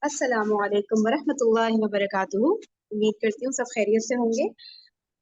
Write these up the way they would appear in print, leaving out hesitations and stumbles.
अस्सलामुअलैकुम वरहमतुल्लाहि वबरकातुहू। उम्मीद करती हूँ सब खैरियत से होंगे।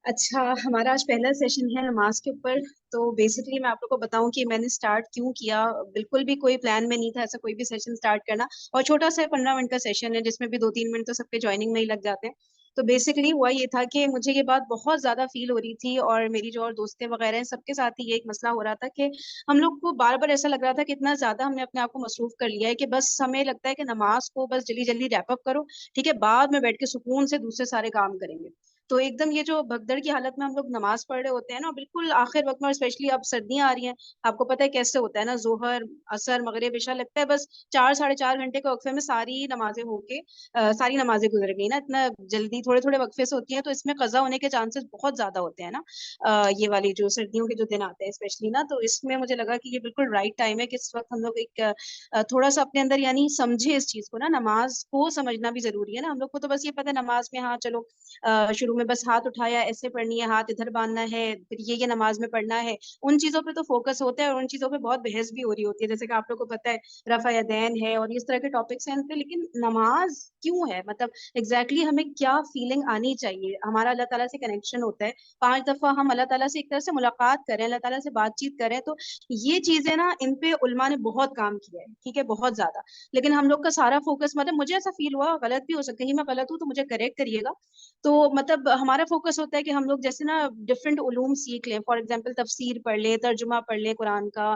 अच्छा, हमारा आज पहला सेशन है नमाज के ऊपर। तो बेसिकली मैं आप लोग को बताऊं कि मैंने स्टार्ट क्यों किया। बिल्कुल भी कोई प्लान में नहीं था ऐसा कोई भी सेशन स्टार्ट करना। और छोटा सा 15 मिनट का सेशन है जिसमें भी 2-3 मिनट तो सबके ज्वाइनिंग में ही लग जाते हैं। तो बेसिकली हुआ ये था कि मुझे ये बात बहुत ज्यादा फील हो रही थी, और मेरी जो और दोस्तें वगैरह हैं सबके साथ ही ये एक मसला हो रहा था कि हम लोग को बार बार ऐसा लग रहा था कि इतना ज्यादा हमने अपने आप को मसरूफ कर लिया है कि बस हमें लगता है कि नमाज को बस जल्दी जल्दी रैप अप करो, ठीक है, बाद में बैठ के सुकून से दूसरे सारे काम करेंगे। तो एकदम ये जो भगदड़ की हालत में हम लोग नमाज पढ़ रहे होते हैं ना, बिल्कुल आखिर वक्त में, और स्पेशली अब सर्दियां आ रही हैं। आपको पता है कैसे होता है ना, जोहर असर मगरिब इशा, लगता है बस 4 साढ़े 4 घंटे के वक्फे में सारी नमाजें होके सारी नमाजें गुजर गई ना, इतना जल्दी थोड़े थोड़े वक्फे से होती हैं, तो इसमें कजा होने के चांसेस बहुत ज्यादा होते हैं ना। ये वाली जो सर्दियों के जो दिन आते हैं स्पेशली ना, तो इसमें मुझे लगा कि ये बिल्कुल राइट टाइम है कि इस वक्त हम लोग एक थोड़ा सा अपने अंदर यानी समझे इस चीज को ना, नमाज को समझना भी जरूरी है ना। हम लोग को तो बस ये पता है नमाज में, हाँ चलो शुरू में बस हाथ उठाया ऐसे पढ़नी है, हाथ इधर बांधना है, फिर ये नमाज में पढ़ना है। उन चीजों पे तो फोकस होता है और उन चीजों पे बहुत बहस भी हो रही होती है, जैसे कि आप लोग को पता है रफा यदैन है और इस तरह के टॉपिक्स हैं इन पे। लेकिन नमाज क्यों है, मतलब एग्जैक्टली exactly हमें क्या फीलिंग आनी चाहिए। हमारा अल्लाह ताला से कनेक्शन होता है, 5 दफा हम अल्लाह ताला से एक तरह से मुलाकात करें, अल्लाह ताला से बातचीत करें। तो ये चीजें ना, इन पे उलमा ने बहुत काम किया है, ठीक है, बहुत ज्यादा। लेकिन हम लोग का सारा फोकस, मतलब मुझे ऐसा फील हुआ, गलत भी हो सकता है, कहीं मैं गलत हूँ तो मुझे करेक्ट करिएगा। तो मतलब हमारा फोकस होता है कि हम लोग जैसे ना डिफरेंट उलूम सीख लें, फॉर एग्जांपल तफसीर पढ़ ले, तर्जुमा पढ़ ले कुरान का,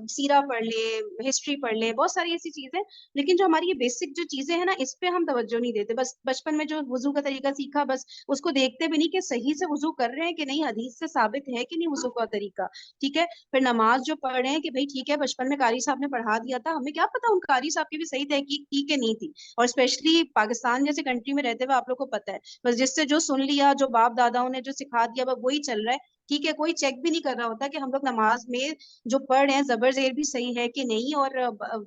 सीरा पढ़ ले, हिस्ट्री पढ़ ले, बहुत सारी ऐसी चीजें। लेकिन जो हमारी ये बेसिक जो चीजें हैं ना, इस पे हम तवज्जो नहीं देते। बस बचपन में जो वुजू का तरीका सीखा, बस उसको देखते भी नहीं कि सही से वुजू कर रहे हैं कि नहीं, हदीस से साबित है कि नहीं वुजू का तरीका, ठीक है। फिर नमाज जो पढ़ रहे हैं कि भाई ठीक है, बचपन में कारी साहब ने पढ़ा दिया था, हमें क्या पता उन कारी साहब की भी सही तहकीक थी कि नहीं थी। और स्पेशली पाकिस्तान जैसे कंट्री में रहते हुए आप लोग को पता है, बस जिससे जो सुन लिया, जो बाप दादाओं ने जो सिखा दिया, बस वही चल रहा है, ठीक है। कोई चेक भी नहीं कर रहा होता कि हम लोग नमाज में जो पढ़ रहे हैं जबर जेर भी सही है कि नहीं। और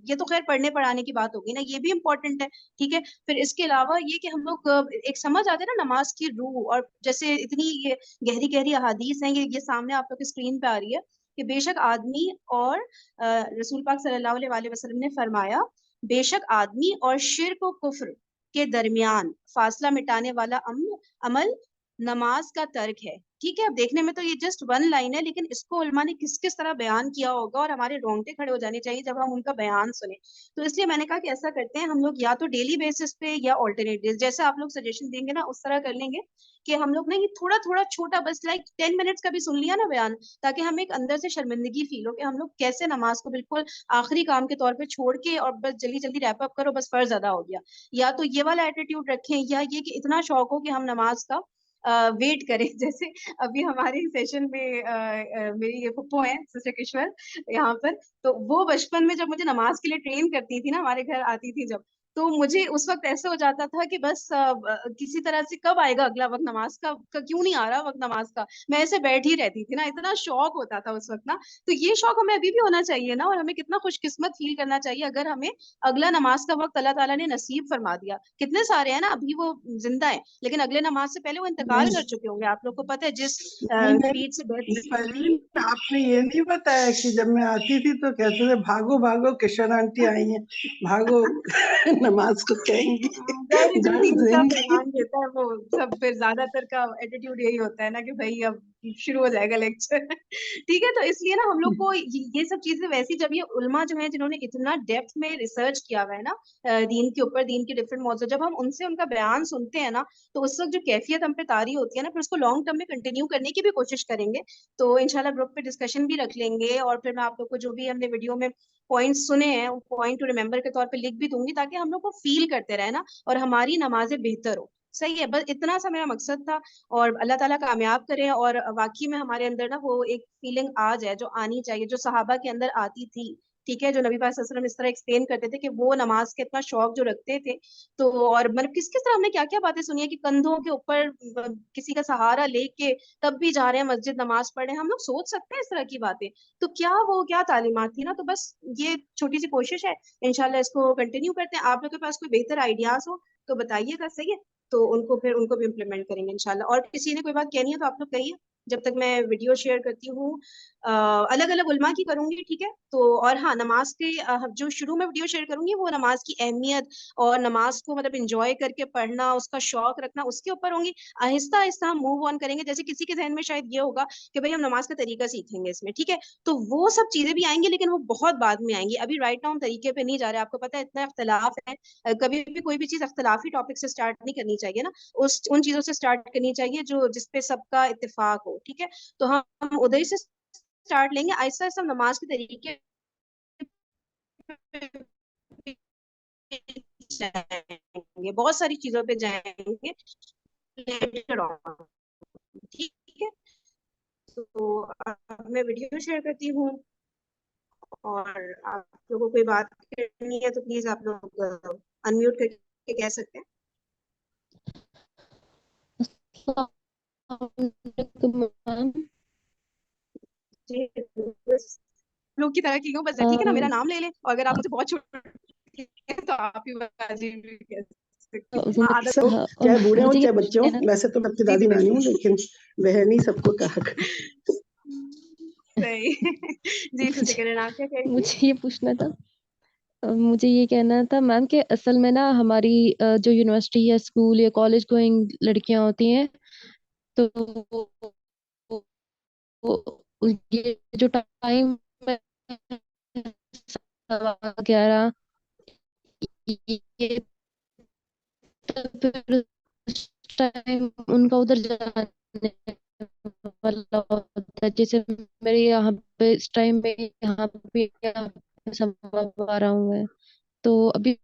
ये तो खैर पढ़ने पढ़ाने की बात होगी ना, ये भी इम्पोर्टेंट है, ठीक है। फिर इसके अलावा ये कि हम लोग एक समझ आते हैं ना नमाज की रूह, और जैसे इतनी ये गहरी गहरी अहादीस हैं, ये सामने आप लोग की स्क्रीन पे आ रही है कि बेशक आदमी और रसूल पाक सल्लल्लाहु अलैहि वसल्लम ने फरमाया, बेशक आदमी और शिर्क और कुफ्र के दरमियान फासला मिटाने वाला अमल नमाज का तर्क है, ठीक है। अब देखने में तो ये जस्ट वन लाइन है, लेकिन इसको उलमा ने किस किस तरह बयान किया होगा, और हमारे रोंगटे खड़े हो जाने चाहिए जब हम उनका बयान सुने। तो इसलिए मैंने कहा कि ऐसा करते हैं हम लोग, या तो डेली बेसिस पे या ऑल्टरनेट डेज, जैसे आप लोग सजेशन देंगे ना उस तरह कर लेंगे। कि हम लोग ना ये थोड़ा थोड़ा छोटा, बस लाइक 10 मिनट्स का भी सुन लिया ना बयान, ताकि हमें एक अंदर से शर्मिंदगी फील हो कि हम लोग कैसे नमाज को बिल्कुल आखिरी काम के तौर पे छोड़ के और बस जल्दी जल्दी रैप अप करो, बस फर्ज अदा हो गया। या तो ये वाला एटीट्यूड रखें, या ये कि इतना शौक हो कि हम नमाज का वेट करें जैसे अभी हमारे सेशन में मेरी ये फुप्पो है सिस्टर किश्वर यहाँ पर। तो वो बचपन में जब मुझे नमाज के लिए ट्रेन करती थी ना, हमारे घर आती थी जब, तो मुझे उस वक्त ऐसे हो जाता था कि बस किसी तरह से कब आएगा अगला वक्त नमाज का क्यों नहीं आ रहा वक्त नमाज का। मैं ऐसे बैठी ही रहती थी ना, इतना शौक होता था उस वक्त ना। तो ये शौक हमें अभी भी होना चाहिए ना, और हमें कितना खुशकिस्मत फील करना चाहिए अगर हमें अगला नमाज का वक्त अल्लाह ताला ने नसीब फरमा दिया। कितने सारे हैं ना अभी वो जिंदा है, लेकिन अगले नमाज से पहले वो इंतकाल नहीं कर चुके होंगे। आप लोग को पता है जिस नहीं स्पीड से नहीं, डेथ। परवीन, आपने ये नहीं बताया कि जब मैं आती थी तो कहते थे भागो भागो किशन आंटी आई हैं, भागो नमाज को कहेंगी, जाहिर है, जो दर्द दीन का देंगी। पैगाम देता है वो सब, फिर ज्यादातर का एटीट्यूड यही होता है ना कि भाई अब शुरू हो जाएगा लेक्चर ठीक है। तो इसलिए ना हम लोग को ये सब चीजें वैसी, जब ये उल्मा जो है जिन्होंने इतना डेप्थ में रिसर्च किया हुआ है ना दीन के ऊपर, दीन के डिफरेंट मौजूद, जब हम उनसे उनका बयान सुनते हैं ना, तो उस वक्त जो कैफियत हम पे तारी होती है ना, फिर उसको लॉन्ग टर्म में कंटिन्यू करने की भी कोशिश करेंगे। तो इंशाल्लाह ग्रुप पे डिस्कशन भी रख लेंगे, और फिर मैं आप लोग को जो भी हमने वीडियो में पॉइंट्स सुने हैं वो पॉइंट टू रिमेम्बर के तौर पे लिख भी दूंगी, ताकि हम लोग को फील करते रहे ना, और हमारी नमाजें बेहतर हो। सही है, बस इतना सा मेरा मकसद था। और अल्लाह ताला कामयाब करे, और वाकई में हमारे अंदर ना वो एक फीलिंग आ जाए जो आनी चाहिए, जो सहाबा के अंदर आती थी, ठीक है। जो नबी पाक सल्लल्लाहु अलैहि वसल्लम इस तरह एक्सप्लेन करते थे कि वो नमाज के इतना शौक जो रखते थे। तो और मतलब किस किस तरह हमने क्या क्या बातें सुनी है कि कंधों के ऊपर किसी का सहारा लेके तब भी जा रहे हैं मस्जिद नमाज पढ़े, हम लोग सोच सकते हैं इस तरह की बातें। तो क्या वो क्या तालीमात थी ना। तो बस ये छोटी सी कोशिश है, इंशाल्लाह इसको कंटिन्यू करते हैं। आप लोग के पास कोई बेहतर आइडियाज हो तो बताइएगा, सही है। तो उनको भी इम्प्लीमेंट करेंगे इंशाल्लाह। और किसी ने कोई बात कहनी है तो आप लोग कहिए। जब तक मैं वीडियो शेयर करती हूँ। अलग अलग उलमा की करूंगी, ठीक है। तो और हाँ, नमाज के जो शुरू में वीडियो शेयर करूंगी वो नमाज की अहमियत और नमाज को मतलब इंजॉय करके पढ़ना, उसका शौक रखना, उसके ऊपर होंगी। आहिस्ता आहिस्ता हम मूव ऑन करेंगे। जैसे किसी के जहन में शायद ये होगा कि भाई हम नमाज का तरीका सीखेंगे इसमें, ठीक है। तो वो सब चीजें भी आएंगी, लेकिन वो बहुत बाद में आएंगी। अभी राइट नाउ हम तरीके पे नहीं जा रहे। आपको पता है इतना इख्तलाफ है। कभी भी कोई भी चीज इख्तलाफी टॉपिक से स्टार्ट नहीं करनी चाहिए ना। उन चीजों से स्टार्ट करनी चाहिए जो जिसपे सबका इत्तेफाक हो, ठीक है। तो हम उधर से स्टार्ट लेंगे। आहिस्ता आहिस्ता हम नमाज के तरीके पे जाएंगे, बहुत सारी चीजों पे जाएंगे लेटर ऑन, ठीक है। तो अब मैं वीडियो शेयर करती हूँ, और आप लोगों को कोई बात करनी है तो प्लीज आप लोग अनम्यूट करके कह सकते हैं। मैम। जी, बस लोग की तरह की हूँ बस, ठीक है ना। मेरा नाम ले लें, और अगर आप मुझे बहुत छोटे हैं तो आप ही बाजी भी कह सकते हैं। हाँ, आदत सब चाहे बूढ़े हो मुझे ये चाहे बच्चे हो, कहना वैसे तो मैं अपनी जी दादी नानी हूँ, बिल्कुल लेकिन बहन ही सबको कहा कर। सही। जी मुझे, फिर आप क्या कह रही थी? मुझे ये पूछना था, मुझे ये कहना था मैम कि असल में ना हमारी जो यूनिवर्सिटी या स्कूल या कॉलेज गोइंग लड़कियां होती हैं, तो ये जो टाइम 11, ये तो फिर उस टाइम उनका उधर जाने वाला होता है। जैसे मेरे यहाँ पे इस टाइम पे यहाँ पे समझ पा रहा हूँ मैं, तो अभी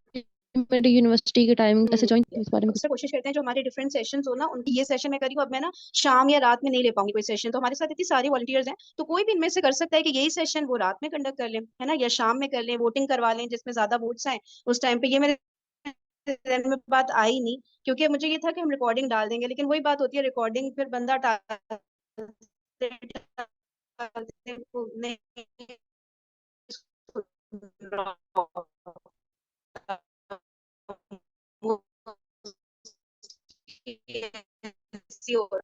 मेरी यूनिवर्सिटी के टाइम ऐसे ज्वाइन इस बारे में कुछ। अक्सर कोशिश करते हैं जो हमारे डिफरेंट सेशंस हो ना, उनकी ये सेशन मैं करी हूँ, अब मैं ना शाम या रात में नहीं ले पाऊंगी कोई सेशन। तो हमारे साथ इतनी सारी वॉलंटियर्स हैं, तो कोई भी इनमें से कर सकता है कि यही सेशन वो रात में कंडक्ट कर लें, है ना, या शाम में कर लें, वोटिंग करवा लें जिसमें ज्यादा वोट्स आए उस टाइम पे। ये मेरे ज़हन में बात आई नहीं, क्योंकि मुझे ये था कि हम रिकॉर्डिंग डाल देंगे, लेकिन वही बात होती है, रिकॉर्डिंग फिर बंदा टालते वो नहीं सुन रहा होता, वो ऐसी हो